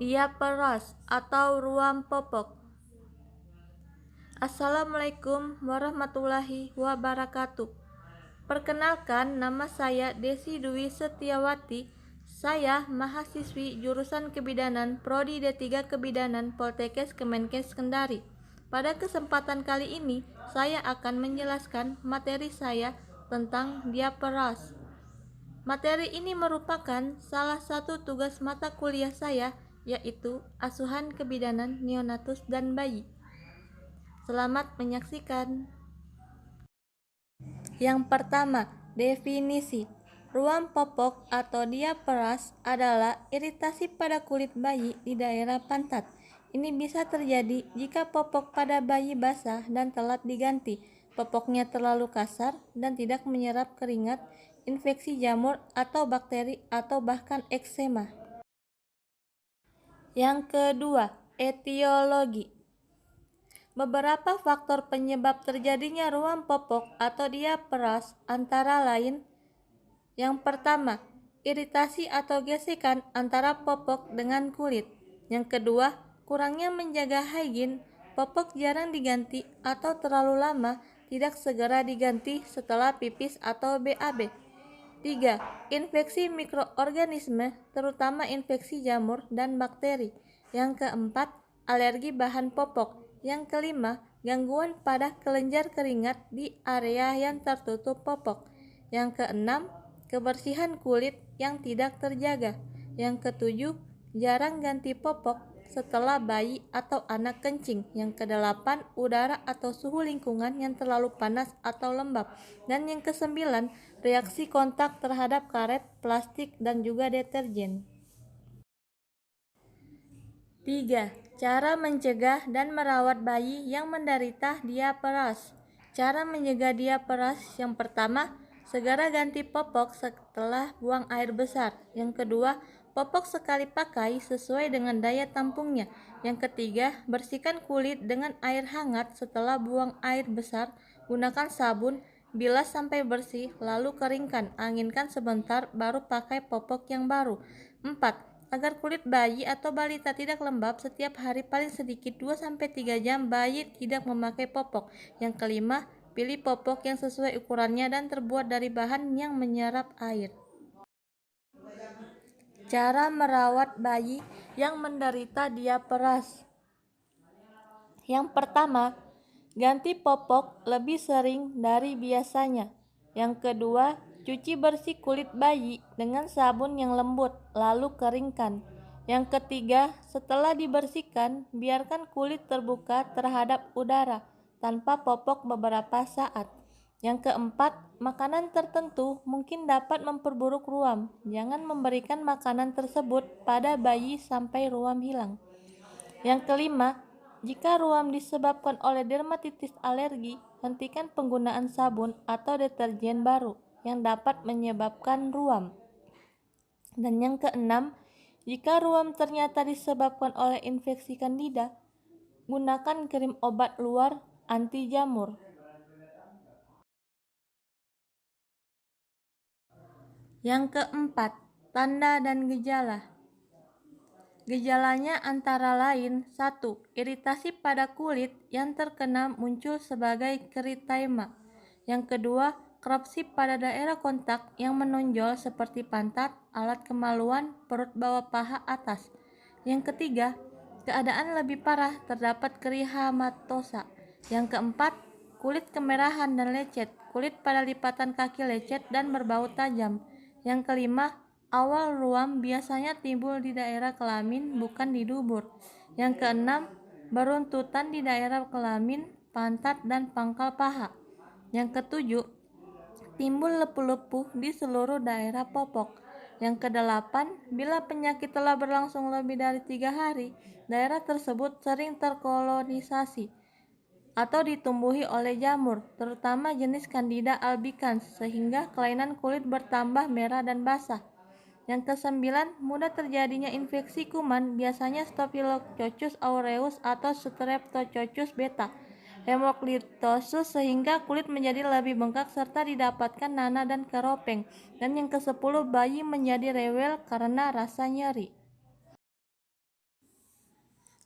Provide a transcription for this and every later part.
Diaperas atau ruam popok. Assalamualaikum warahmatullahi wabarakatuh. Perkenalkan, nama saya Desi Dwi Setiawati. Saya mahasiswi jurusan Kebidanan Prodi D3 Kebidanan Poltekkes Kemenkes Kendari. Pada kesempatan kali ini, saya akan menjelaskan materi saya tentang diaperas. Materi ini merupakan salah satu tugas mata kuliah saya, yaitu asuhan kebidanan neonatus dan bayi. Selamat menyaksikan. Yang pertama, definisi. Ruam popok atau diaperas adalah iritasi pada kulit bayi di daerah pantat. Ini bisa terjadi jika popok pada bayi basah dan telat diganti, popoknya terlalu kasar dan tidak menyerap keringat, infeksi jamur atau bakteri, atau bahkan eksema. Yang kedua, etiologi. Beberapa faktor penyebab terjadinya ruam popok atau diaperas antara lain: yang pertama, iritasi atau gesekan antara popok dengan kulit. Yang kedua, kurangnya menjaga higien, popok jarang diganti atau terlalu lama tidak segera diganti setelah pipis atau BAB. 3. Infeksi mikroorganisme, terutama infeksi jamur dan bakteri. Yang keempat, alergi bahan popok. Yang kelima, gangguan pada kelenjar keringat di area yang tertutup popok. Yang keenam, kebersihan kulit yang tidak terjaga. Yang ketujuh, jarang ganti popok setelah bayi atau anak kencing. Yang kedelapan, udara atau suhu lingkungan yang terlalu panas atau lembab. Dan yang kesembilan, reaksi kontak terhadap karet, plastik, dan juga deterjen. 3. Cara mencegah dan merawat bayi yang menderita diaperas. Cara mencegah diaperas: yang pertama, segera ganti popok setelah buang air besar. Yang kedua, popok sekali pakai sesuai dengan daya tampungnya. Yang ketiga, bersihkan kulit dengan air hangat setelah buang air besar. Gunakan sabun, bilas sampai bersih, lalu keringkan, anginkan sebentar, baru pakai popok yang baru. 4. Agar kulit bayi atau balita tidak lembab, setiap hari paling sedikit 2-3 jam bayi tidak memakai popok. Yang kelima, pilih popok yang sesuai ukurannya dan terbuat dari bahan yang menyerap air. Cara merawat bayi yang menderita diaperas. Yang pertama, ganti popok lebih sering dari biasanya. Yang kedua, cuci bersih kulit bayi dengan sabun yang lembut, lalu keringkan. Yang ketiga, setelah dibersihkan, biarkan kulit terbuka terhadap udara tanpa popok beberapa saat. Yang keempat, makanan tertentu mungkin dapat memperburuk ruam. Jangan memberikan makanan tersebut pada bayi sampai ruam hilang. Yang kelima, jika ruam disebabkan oleh dermatitis alergi, hentikan penggunaan sabun atau deterjen baru yang dapat menyebabkan ruam. Dan yang keenam, jika ruam ternyata disebabkan oleh infeksi kandida, gunakan krim obat luar anti jamur. Yang keempat, tanda dan gejala. Gejalanya antara lain: 1. Iritasi pada kulit yang terkena muncul sebagai keritema. Yang kedua, kerapsi pada daerah kontak yang menonjol seperti pantat, alat kemaluan, perut bawah paha atas. Yang ketiga, keadaan lebih parah, terdapat kerihematosa. Yang keempat, kulit kemerahan dan lecet, kulit pada lipatan kaki lecet dan berbau tajam. Yang kelima, awal ruam biasanya timbul di daerah kelamin, bukan di dubur. Yang keenam, beruntutan di daerah kelamin, pantat, dan pangkal paha. Yang ketujuh, timbul lepuh-lepuh di seluruh daerah popok. Yang kedelapan, bila penyakit telah berlangsung lebih dari 3 hari, daerah tersebut sering terkolonisasi atau ditumbuhi oleh jamur, terutama jenis Candida albicans, sehingga kelainan kulit bertambah merah dan basah. Yang kesembilan, mudah terjadinya infeksi kuman, biasanya Staphylococcus aureus atau Streptococcus beta hemochromatosus, sehingga kulit menjadi lebih bengkak serta didapatkan nanah dan keropeng. Dan yang ke-10, bayi menjadi rewel karena rasa nyeri.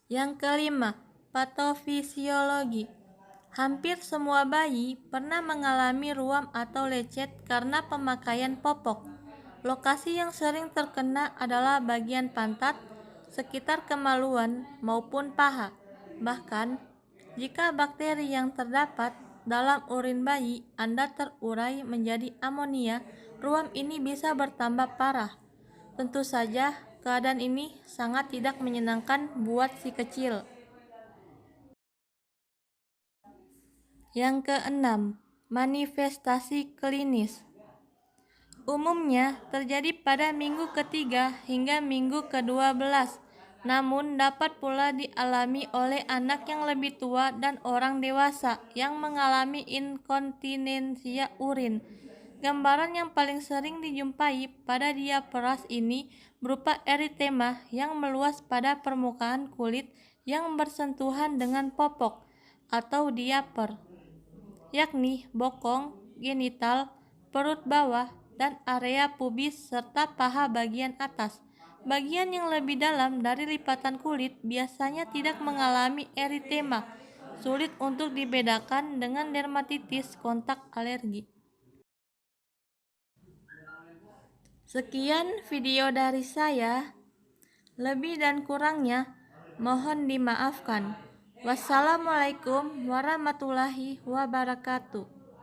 Yang kelima, patofisiologi. Hampir semua bayi pernah mengalami ruam atau lecet karena pemakaian popok. Lokasi yang sering terkena adalah bagian pantat, sekitar kemaluan, maupun paha. Bahkan, jika bakteri yang terdapat dalam urin bayi Anda terurai menjadi amonia, ruam ini bisa bertambah parah. Tentu saja, keadaan ini sangat tidak menyenangkan buat si kecil. Yang keenam, manifestasi klinis. Umumnya terjadi pada minggu ketiga hingga minggu ke-12, namun dapat pula dialami oleh anak yang lebih tua dan orang dewasa yang mengalami inkontinensia urin. Gambaran yang paling sering dijumpai pada diaperas ini berupa eritema yang meluas pada permukaan kulit yang bersentuhan dengan popok atau diaper, yakni bokong, genital, perut bawah, dan area pubis serta paha bagian atas. Bagian yang lebih dalam dari lipatan kulit biasanya tidak mengalami eritema, sulit untuk dibedakan dengan dermatitis kontak alergi. Sekian video dari saya, lebih dan kurangnya mohon dimaafkan. Wassalamualaikum warahmatullahi wabarakatuh.